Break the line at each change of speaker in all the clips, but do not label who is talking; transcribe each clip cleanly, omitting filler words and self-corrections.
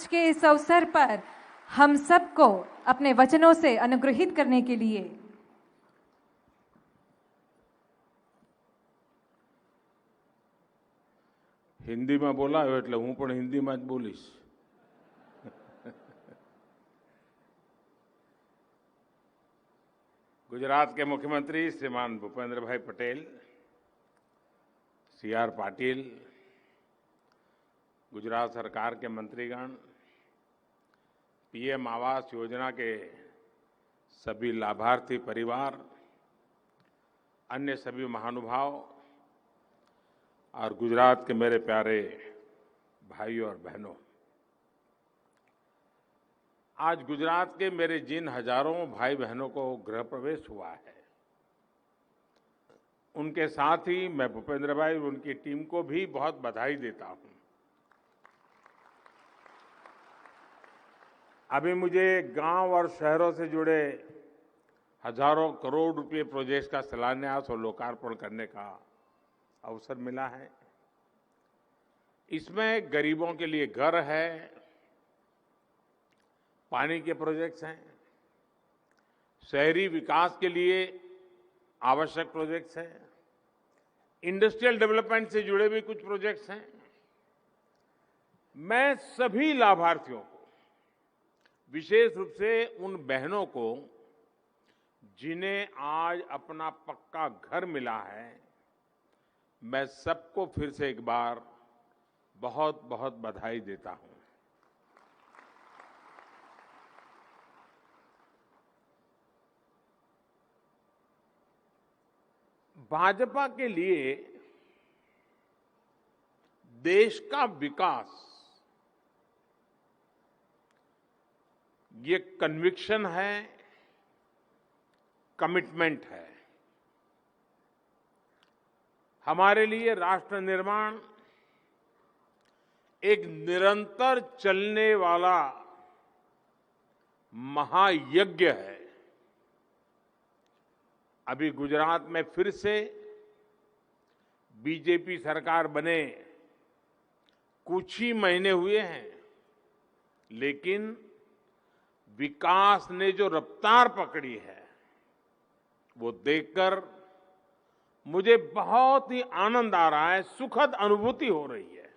आज के इस अवसर पर हम सबको अपने वचनों से अनुग्रहित करने के लिए
हिंदी में बोलायो એટલે હું પણ હિન્દીમાં જ બોલીશ। गुजरात के मुख्यमंत्री श्रीमान भूपेंद्र भाई पटेल, सी आर पाटिल, गुजरात सरकार के मंत्रीगण, पीएम आवास योजना के सभी लाभार्थी परिवार, अन्य सभी महानुभाव और गुजरात के मेरे प्यारे भाइयों और बहनों, आज गुजरात के मेरे जिन हजारों भाई बहनों को गृह प्रवेश हुआ है, उनके साथ ही मैं भूपेंद्र भाई और उनकी टीम को भी बहुत बधाई देता हूं। अभी मुझे गांव और शहरों से जुड़े हजारों करोड़ रुपए प्रोजेक्ट का शिलान्यास और लोकार्पण करने का अवसर मिला है। इसमें गरीबों के लिए घर है, पानी के प्रोजेक्ट्स हैं, शहरी विकास के लिए आवश्यक प्रोजेक्ट्स हैं, इंडस्ट्रियल डेवलपमेंट से जुड़े भी कुछ प्रोजेक्ट्स हैं। मैं सभी लाभार्थियों को, विशेष रूप से उन बहनों को जिन्हें आज अपना पक्का घर मिला है, मैं सबको फिर से एक बार बहुत बहुत बधाई देता हूं। भाजपा के लिए देश का विकास ये कन्विक्शन है, कमिटमेंट है। हमारे लिए राष्ट्र निर्माण एक निरंतर चलने वाला महायज्ञ है। अभी गुजरात में फिर से बीजेपी सरकार बने कुछ ही महीने हुए हैं, लेकिन विकास ने जो रफ्तार पकड़ी है वो देखकर मुझे बहुत ही आनंद आ रहा है, सुखद अनुभूति हो रही है।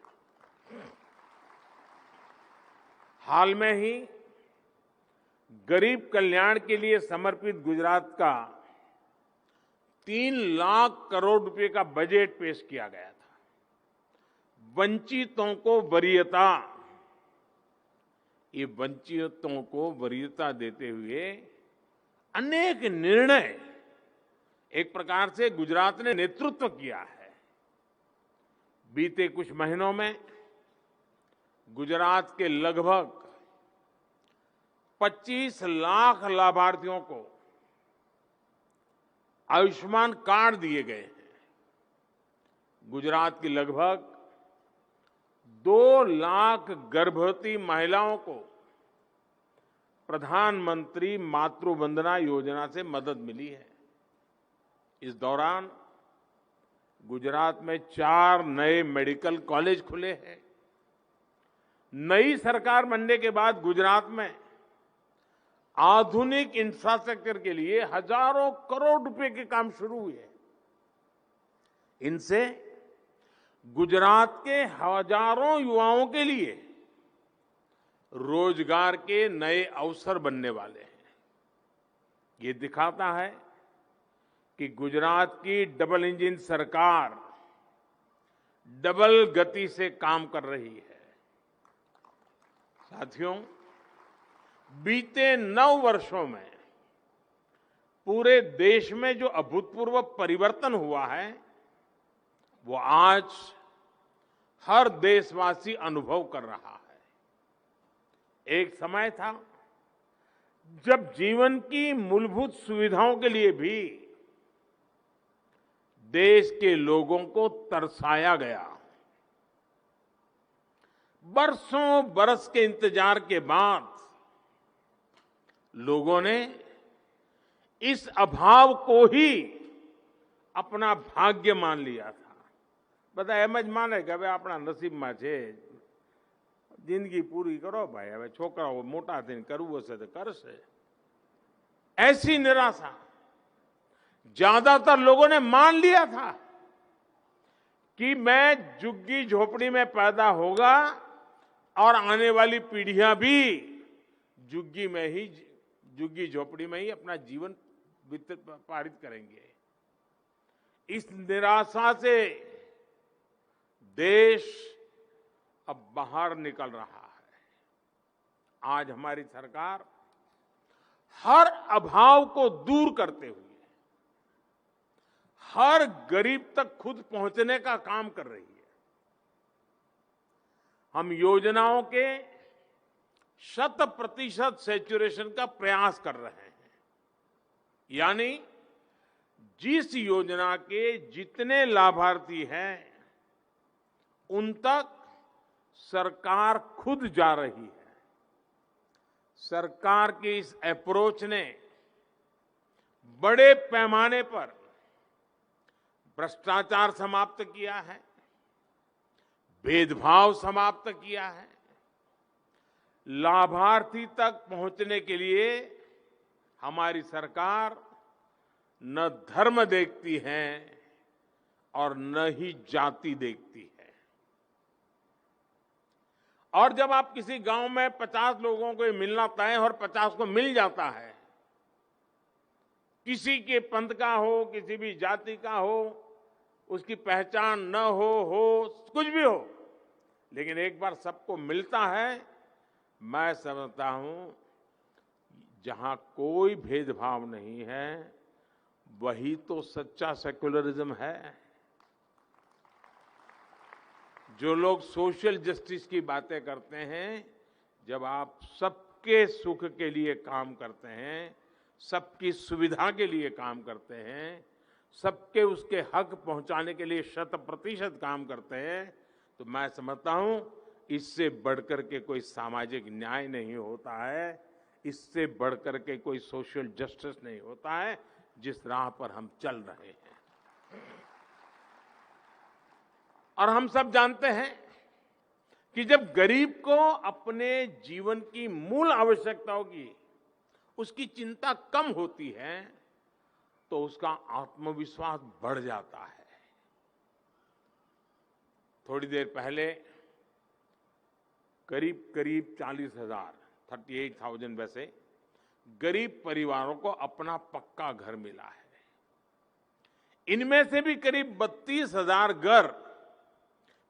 हाल में ही गरीब कल्याण के लिए समर्पित गुजरात का 3 लाख करोड़ रुपए का बजट पेश किया गया था। वंचितों को वरीयता, ये वंचितों को वरीयता देते हुए अनेक निर्णय एक प्रकार से गुजरात ने नेतृत्व किया है। बीते कुछ महीनों में गुजरात के लगभग 25 लाख लाभार्थियों को आयुष्मान कार्ड दिए गए हैं। गुजरात की लगभग 2 लाख गर्भवती महिलाओं को प्रधानमंत्री मातृ वंदना योजना से मदद मिली है। इस दौरान गुजरात में 4 नए मेडिकल कॉलेज खुले हैं। नई सरकार बनने के बाद गुजरात में आधुनिक इंफ्रास्ट्रक्चर के लिए हजारों करोड़ रुपए के काम शुरू हुए। इनसे गुजरात के हजारों युवाओं के लिए रोजगार के नए अवसर बनने वाले हैं। ये दिखाता है कि गुजरात की डबल इंजन सरकार डबल गति से काम कर रही है। साथियों, बीते 9 वर्षों में पूरे देश में जो अभूतपूर्व परिवर्तन हुआ है, वो आज हर देशवासी अनुभव कर रहा है। एक समय था जब जीवन की मूलभूत सुविधाओं के लिए भी देश के लोगों को तरसाया गया। बरसों बरस के इंतजार के बाद लोगों ने इस अभाव को ही अपना भाग्य मान लिया था। બધા એમ જ માને કે હવે આપણા નસીબમાં છે, जिंदगी पूरी करो भाई, હવે છોકરાઓ મોટા થઈને કરવું હશે તો કરશે। ऐसी निराशा ज्यादातर लोगों ने मान लिया था कि मैं झुग्गी झोपड़ी में पैदा होगा और आने वाली पीढ़ियां भी झुग्गी झोपड़ी में ही अपना जीवन पारित करेंगे। इस निराशा से देश अब बाहर निकल रहा है। आज हमारी सरकार हर अभाव को दूर करते हुए हर गरीब तक खुद पहुंचने का काम कर रही है। हम योजनाओं के 100% सैचुरेशन का प्रयास कर रहे हैं, यानी जिस योजना के जितने लाभार्थी हैं उन तक सरकार खुद जा रही है। सरकार की इस अप्रोच ने बड़े पैमाने पर भ्रष्टाचार समाप्त किया है, भेदभाव समाप्त किया है। लाभार्थी तक पहुंचने के लिए हमारी सरकार न धर्म देखती है और न ही जाति देखती है। और जब आप किसी गांव में 50 लोगों को मिलना तय और 50 को मिल जाता है, किसी के पंथ का हो, किसी भी जाति का हो, उसकी पहचान न हो कुछ भी हो, लेकिन एक बार सबको मिलता है, मैं समझता हूं जहां कोई भेदभाव नहीं है वही तो सच्चा सेक्युलरिज्म है। जो लोग सोशल जस्टिस की बातें करते हैं, जब आप सबके सुख के लिए काम करते हैं, सबकी सुविधा के लिए काम करते हैं, सबके उसके हक पहुंचाने के लिए 100% काम करते हैं, तो मैं समझता हूं इससे बढ़कर के कोई सामाजिक न्याय नहीं होता है, इससे बढ़कर के कोई सोशल जस्टिस नहीं होता है जिस राह पर हम चल रहे हैं। और हम सब जानते हैं कि जब गरीब को अपने जीवन की मूल आवश्यकताओं की उसकी चिंता कम होती है तो उसका आत्मविश्वास बढ़ जाता है। थोड़ी देर पहले करीब 38,000 वैसे गरीब परिवारों को अपना पक्का घर मिला है। इनमें से भी करीब 32,000 घर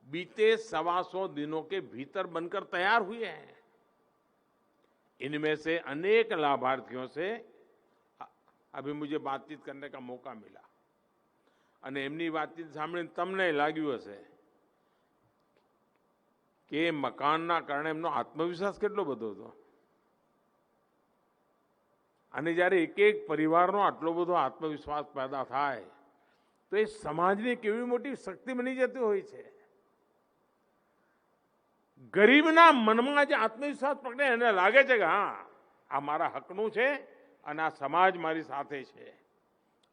बीते 125 दिनों के भीतर बनकर तैयार हुए हैं। इनमें से अनेक लाभार्थियों से अभी मुझे बातचीत करने का मौका मिला અને એમની વાતચીત સાંભળીને તમને લાગ્યું હશે કે મકાનના કારણે એમનો આત્મવિશ્વાસ કેટલો બધો હતો અને જ્યારે એક એક પરિવારનો આટલો બધો આત્મવિશ્વાસ પેદા થાય તો એ સમાજની કેવી મોટી શક્તિ બની જતી હોય છે। ગરીબના મનમાં જે આત્મવિશ્વાસ પકડે એને લાગે છે કે હા આ મારા હકનું છે અને આ સમાજ મારી સાથે છે,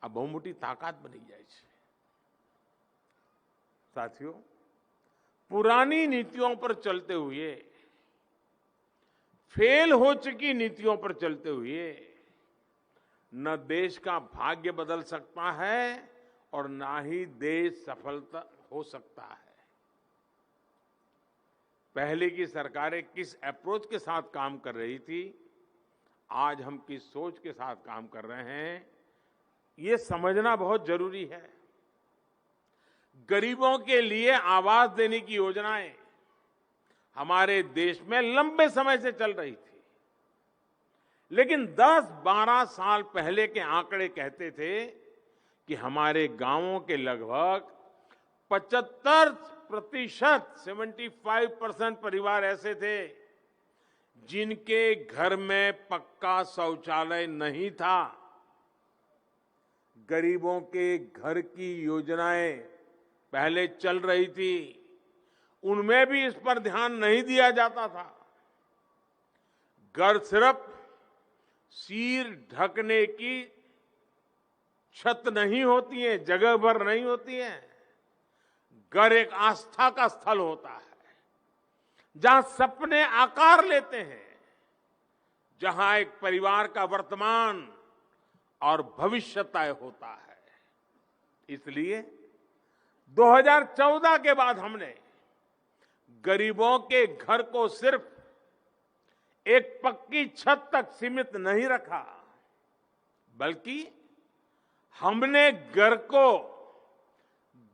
આ બહુ મોટી તાકાત બની જાય છે। साथियों, पुरानी नीतियों पर चलते हुए, फेल हो चुकी नीतियों पर चलते हुए न देश का भाग्य बदल सकता है और ना ही देश सफलता हो सकता है। पहले की सरकारें किस अप्रोच के साथ काम कर रही थी, आज हम किस सोच के साथ काम कर रहे हैं, ये समझना बहुत जरूरी है। गरीबों के लिए आवास देने की योजनाएं हमारे देश में लंबे समय से चल रही थी, लेकिन 10-12 साल पहले के आंकड़े कहते थे कि हमारे गांवों के लगभग 75% परिवार ऐसे थे जिनके घर में पक्का शौचालय नहीं था। गरीबों के घर की योजनाएं पहले चल रही थी, उनमें भी इस पर ध्यान नहीं दिया जाता था। घर सिर्फ सिर ढकने की छत नहीं होती है, जगह भर नहीं होती है। घर एक आस्था का स्थल होता है, जहां सपने आकार लेते हैं, जहां एक परिवार का वर्तमान और भविष्य तय होता है। इसलिए 2014 के बाद हमने गरीबों के घर को सिर्फ एक पक्की छत तक सीमित नहीं रखा, बल्कि हमने घर को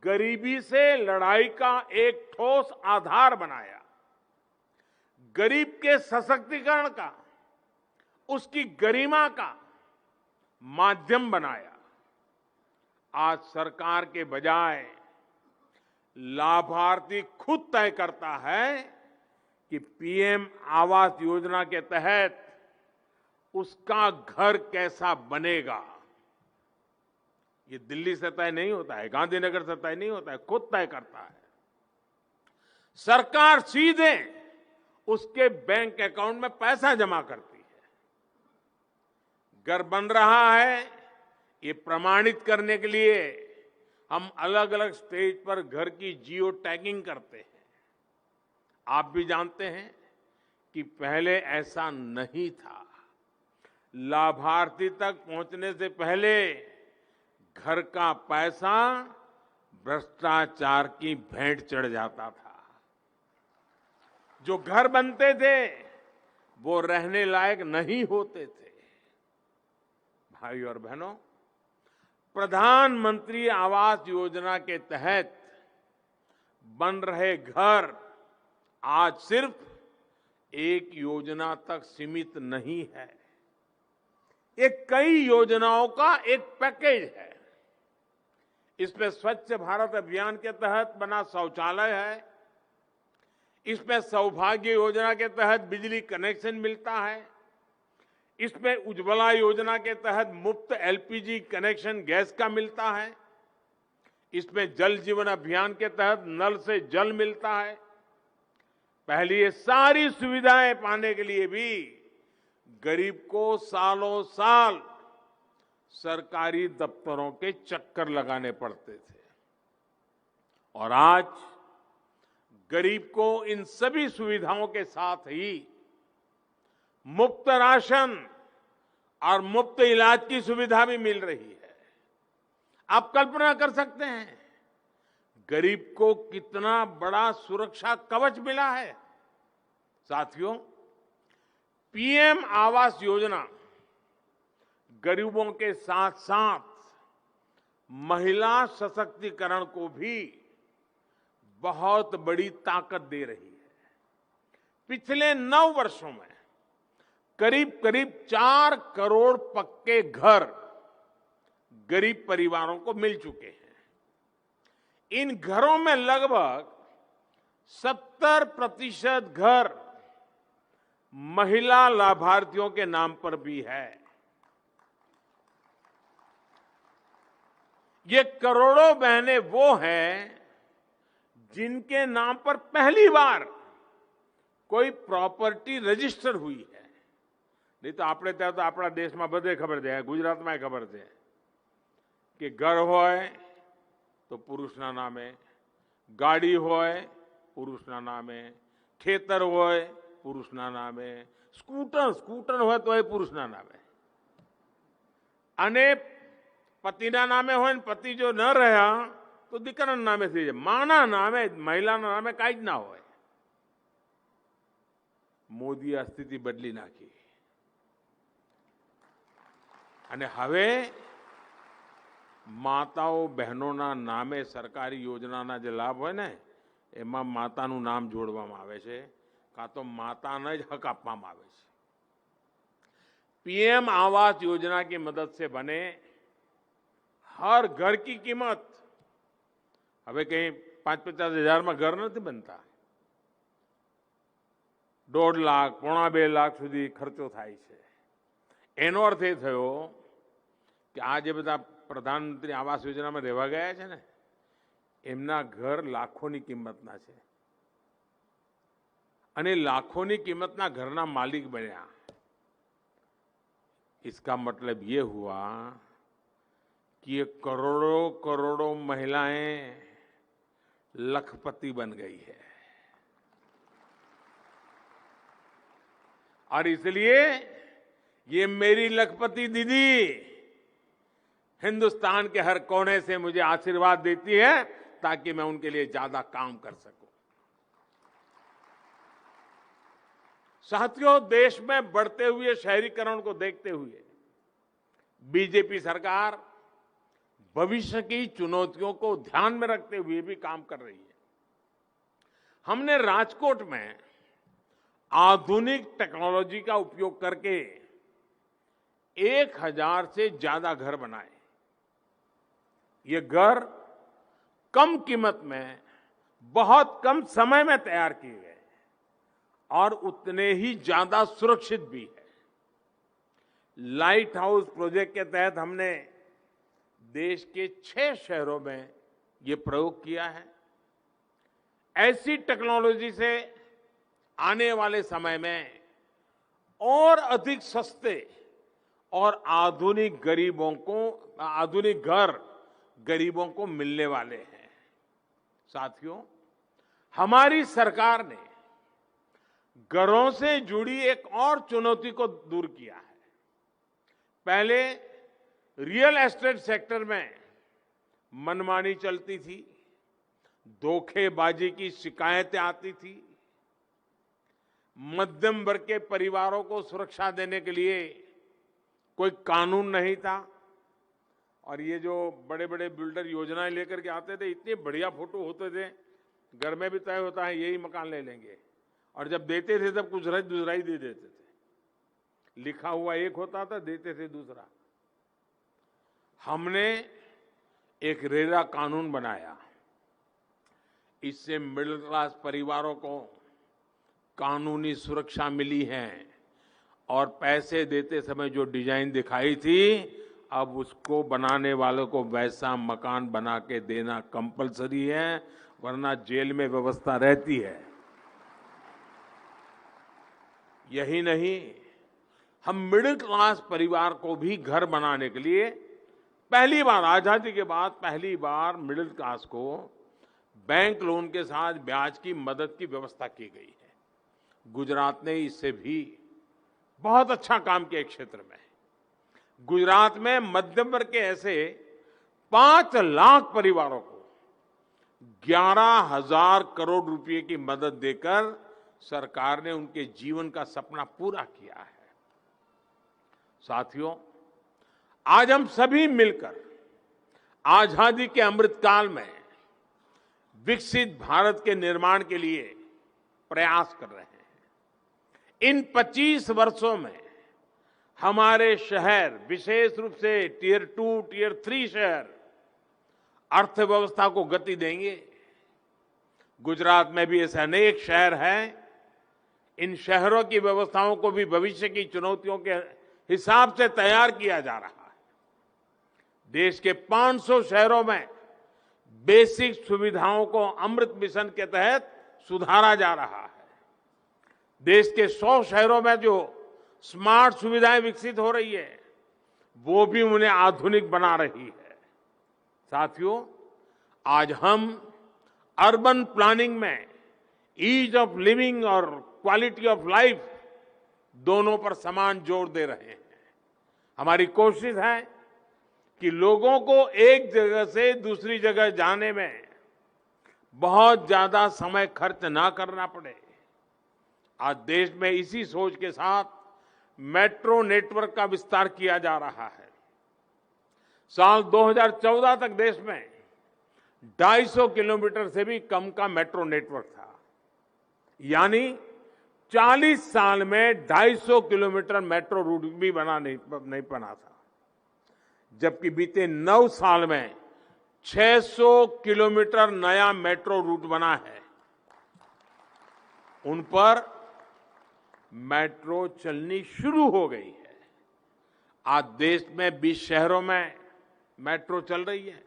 गरीबी से लड़ाई का एक ठोस आधार बनाया, गरीब के सशक्तिकरण का, उसकी गरिमा का माध्यम बनाया। आज सरकार के बजाय लाभार्थी खुद तय करता है कि पीएम आवास योजना के तहत उसका घर कैसा बनेगा। ये दिल्ली से तय नहीं होता है, गांधीनगर से तय नहीं होता है, खुद तय करता है। सरकार सीधे उसके बैंक अकाउंट में पैसा जमा करती है। घर बन रहा है, ये प्रमाणित करने के लिए हम अलग अलग स्टेज पर घर की जियो टैगिंग करते हैं। आप भी जानते हैं कि पहले ऐसा नहीं था। लाभार्थी तक पहुंचने से पहले घर का पैसा भ्रष्टाचार की भेंट चढ़ जाता था। जो घर बनते थे वो रहने लायक नहीं होते थे। भाई और बहनों, प्रधानमंत्री आवास योजना के तहत बन रहे घर आज सिर्फ एक योजना तक सीमित नहीं है, ये कई योजनाओं का एक पैकेज है। इसमें स्वच्छ भारत अभियान के तहत बना शौचालय है, इसमें सौभाग्य योजना के तहत बिजली कनेक्शन मिलता है, इसमें उज्ज्वला योजना के तहत मुफ्त एलपीजी कनेक्शन गैस का मिलता है, इसमें जल जीवन अभियान के तहत नल से जल मिलता है। पहली ये सारी सुविधाएं पाने के लिए भी गरीब को सालों साल सरकारी दफ्तरों के चक्कर लगाने पड़ते थे, और आज गरीब को इन सभी सुविधाओं के साथ ही मुफ्त राशन और मुफ्त इलाज की सुविधा भी मिल रही है। आप कल्पना कर सकते हैं गरीब को कितना बड़ा सुरक्षा कवच मिला है। साथियों, पीएम आवास योजना गरीबों के साथ साथ महिला सशक्तिकरण को भी बहुत बड़ी ताकत दे रही है। पिछले 9 वर्षों में करीब करीब 4 करोड़ पक्के घर गरीब परिवारों को मिल चुके हैं। इन घरों में लगभग 70% घर महिला लाभार्थियों के नाम पर भी है। ये करोड़ों बहनें वो हैं जिनके नाम पर पहली बार कोई प्रॉपर्टी रजिस्टर हुई है। नहीं तो આપણે ત્યાં તો આપણા દેશમાં બધે ખબર છે, ગુજરાતમાં ખબર છે કે ઘર હોય તો પુરુષના નામે, ગાડી હોય પુરુષના નામે, ખેતર હોય પુરુષના નામે, સ્કૂટર હોય તો એ પુરુષના નામે, અને પતિના નામે હોય ને પતિ જો ન રહ્યા તો દીકરાના નામે થઈ જાય। માના નામે, મહિલાના નામે કાંઈ જ ના હોય। મોદી આ સ્થિતિ બદલી નાખી અને હવે માતાઓ બહેનોના નામે સરકારી યોજનાના જે લાભ હોય ને એમાં માતાનું નામ જોડવામાં આવે છે, કાં તો માતાને જ હક આપવામાં આવે છે। पीएम आवास योजना की मदद से बने हर घर की कीमत હવે કઈ 5-50 હજાર માં ઘર નથી બનતા, 1.5 લાખ, 1.25 લાખ સુધી ખર્ચો થાય છે। એનો અર્થ એ થયો કે આ જે બધા પ્રધાનમંત્રી આવાસ યોજનામાં રહેવા ગયા છે ને એમના ઘર લાખોની કિંમતના છે અને લાખોની કિંમતના ઘરના માલિક બન્યા। इसका मतलब ये हुआ कि ये करोड़ों करोड़ों महिलाएं लखपति बन गई है। और इसलिए ये मेरी लखपति दीदी हिंदुस्तान के हर कोने से मुझे आशीर्वाद देती है ताकि मैं उनके लिए ज्यादा काम कर सकूं। साथियों, देश में बढ़ते हुए शहरीकरण को देखते हुए बीजेपी सरकार भविष्य की चुनौतियों को ध्यान में रखते हुए भी काम कर रही है। हमने राजकोट में आधुनिक टेक्नोलॉजी का उपयोग करके 1000 से ज्यादा घर बनाए। ये घर कम कीमत में बहुत कम समय में तैयार किए गए और उतने ही ज्यादा सुरक्षित भी है। लाइट हाउस प्रोजेक्ट के तहत हमने देश के 6 शहरों में ये प्रयोग किया है। ऐसी टेक्नोलॉजी से आने वाले समय में और अधिक सस्ते और आधुनिक घर गरीबों को मिलने वाले हैं। साथियों, हमारी सरकार ने घरों से जुड़ी एक और चुनौती को दूर किया है। पहले रियल एस्टेट सेक्टर में मनमानी चलती थी, धोखेबाजी की शिकायतें आती थी, मध्यम वर्ग के परिवारों को सुरक्षा देने के लिए कोई कानून नहीं था। और ये जो बड़े बड़े बिल्डर योजनाएं लेकर के आते थे, इतने बढ़िया फोटो होते थे, घर में भी तय होता है यही मकान ले लेंगे, और जब देते थे तब कुछ दूसरा ही दे देते थे। लिखा हुआ एक होता था, देते थे दूसरा। हमने एक रेरा कानून बनाया। इससे मिडिल क्लास परिवारों को कानूनी सुरक्षा मिली है और पैसे देते समय जो डिजाइन दिखाई थी, अब उसको बनाने वालों को वैसा मकान बना के देना कंपलसरी है, वरना जेल में व्यवस्था रहती है। यही नहीं, हम मिडिल क्लास परिवार को भी घर बनाने के लिए पहली बार, आजादी के बाद पहली बार मिडिल क्लास को बैंक लोन के साथ ब्याज की मदद की व्यवस्था की गई है। गुजरात ने इससे भी बहुत अच्छा काम किया। क्षेत्र में गुजरात में मध्यम वर्ग के ऐसे 5 लाख परिवारों को 11,000 करोड़ रुपए की मदद देकर सरकार ने उनके जीवन का सपना पूरा किया है। साथियों, आज हम सभी मिलकर आजादी के अमृतकाल में विकसित भारत के निर्माण के लिए प्रयास कर रहे हैं। इन 25 वर्षों में हमारे शहर, विशेष रूप से टियर 2, टियर 3 शहर अर्थव्यवस्था को गति देंगे। गुजरात में भी ऐसे अनेक शहर हैं। इन शहरों की व्यवस्थाओं को भी भविष्य की चुनौतियों के हिसाब से तैयार किया जा रहा है। देश के 500 शहरों में बेसिक सुविधाओं को अमृत मिशन के तहत सुधारा जा रहा है। देश के 100 शहरों में जो स्मार्ट सुविधाएं विकसित हो रही है, वो भी उन्हें आधुनिक बना रही है। साथियों, आज हम अर्बन प्लानिंग में ईज ऑफ लिविंग और क्वालिटी ऑफ लाइफ दोनों पर समान जोर दे रहे हैं। हमारी कोशिश है कि लोगों को एक जगह से दूसरी जगह जाने में बहुत ज्यादा समय खर्च ना करना पड़े। आज देश में इसी सोच के साथ मेट्रो नेटवर्क का विस्तार किया जा रहा है। साल 2014 तक देश में 250 किलोमीटर से भी कम का मेट्रो नेटवर्क था, यानी 40 साल में 250 किलोमीटर मेट्रो रूट भी नहीं बना था, जबकि बीते 9 साल में 600 किलोमीटर नया मेट्रो रूट बना है। उन पर मेट्रो चलनी शुरू हो गई है। आज देश में 20 शहरों में मेट्रो चल रही है।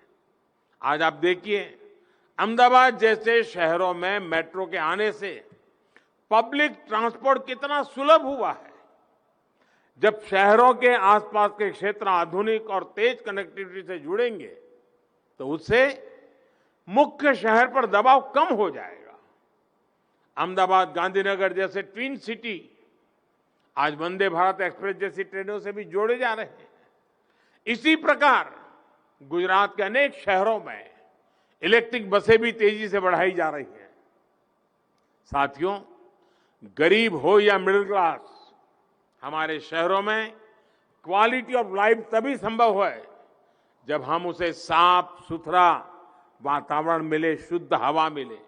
आज आप देखिए, अहमदाबाद जैसे शहरों में मेट्रो के आने से पब्लिक ट्रांसपोर्ट कितना सुलभ हुआ है। जब शहरों के आसपास के क्षेत्र आधुनिक और तेज कनेक्टिविटी से जुड़ेंगे तो उससे मुख्य शहर पर दबाव कम हो जाएगा। अहमदाबाद, गांधीनगर जैसे ट्विन सिटी आज वंदे भारत एक्सप्रेस जैसी ट्रेनों से भी जोड़े जा रहे हैं। इसी प्रकार गुजरात के अनेक शहरों में इलेक्ट्रिक बसें भी तेजी से बढ़ाई जा रही हैं। साथियों, गरीब हो या मिडिल क्लास, हमारे शहरों में क्वालिटी ऑफ लाइफ तभी संभव है जब हम उसे साफ सुथरा वातावरण मिले, शुद्ध हवा मिले।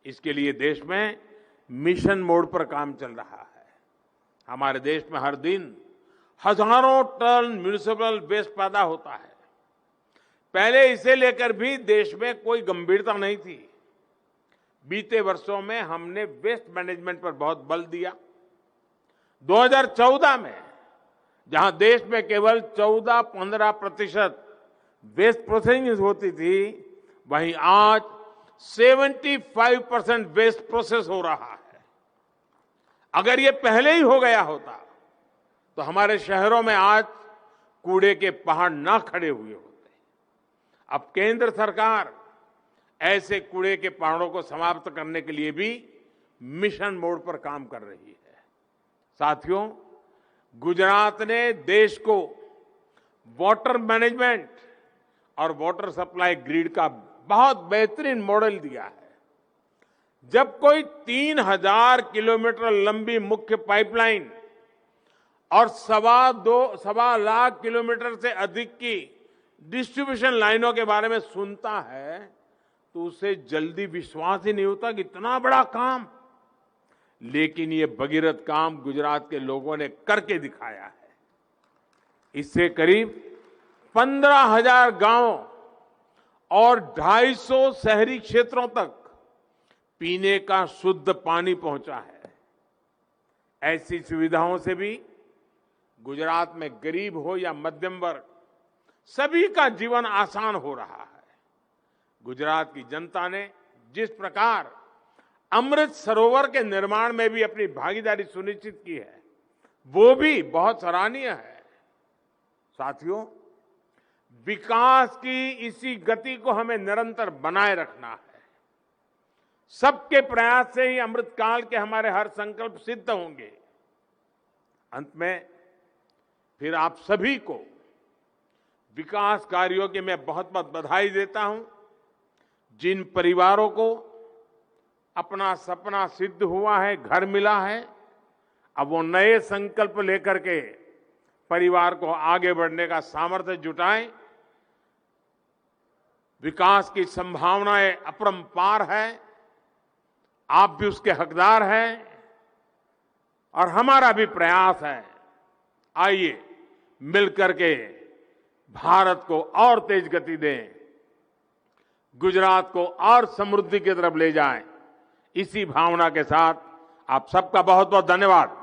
इसके लिए देश में मिशन मोड पर काम चल रहा है। हमारे देश में हर दिन हजारों टन म्युनिसिपल वेस्ट पैदा होता है। पहले इसे लेकर भी देश में कोई गंभीरता नहीं थी। बीते वर्षों में हमने वेस्ट मैनेजमेंट पर बहुत बल दिया। 2014 में जहां देश में केवल 14-15% वेस्ट प्रोसेसिंग होती थी, वहीं आज 75% वेस्ट प्रोसेस हो रहा है। अगर ये पहले ही हो गया होता तो हमारे शहरों में आज कूड़े के पहाड़ ना खड़े हुए होते। अब केंद्र सरकार ऐसे कूड़े के पहाड़ों को समाप्त करने के लिए भी मिशन मोड पर काम कर रही है। साथियों, गुजरात ने देश को वाटर मैनेजमेंट और वाटर सप्लाई ग्रिड का बहुत बेहतरीन मॉडल दिया है। जब कोई 3000 किलोमीटर लंबी मुख्य पाइपलाइन और 2.25 लाख किलोमीटर से अधिक की डिस्ट्रीब्यूशन लाइनों के बारे में सुनता है तो उसे जल्दी विश्वास ही नहीं होता कि इतना बड़ा काम। लेकिन ये भगीरथ काम गुजरात के लोगों ने करके दिखाया है। इससे करीब 15,000 गांवों और 250 शहरी क्षेत्रों तक पीने का शुद्ध पानी पहुंचा है। ऐसी सुविधाओं से भी गुजरात में गरीब हो या मध्यम वर्ग, सभी का जीवन आसान हो रहा है। गुजरात की जनता ने जिस प्रकार अमृत सरोवर के निर्माण में भी अपनी भागीदारी सुनिश्चित की है, वो भी बहुत सराहनीय है। साथियों, विकास की इसी गति को हमें निरंतर बनाए रखना है। सबके प्रयास से ही अमृतकाल के हमारे हर संकल्प सिद्ध होंगे। अंत में फिर आप सभी को विकास कार्यों की मैं बहुत बहुत बधाई देता हूं। जिन परिवारों को अपना सपना सिद्ध हुआ है, घर मिला है, अब वो नए संकल्प लेकर के परिवार को आगे बढ़ने का सामर्थ्य जुटाएं। विकास की संभावनाएं अपरंपार है। आप भी उसके हकदार हैं और हमारा भी प्रयास है। आइए मिलकर के भारत को और तेज गति दें, गुजरात को और समृद्धि की तरफ ले जाएं। इसी भावना के साथ आप सबका बहुत बहुत धन्यवाद।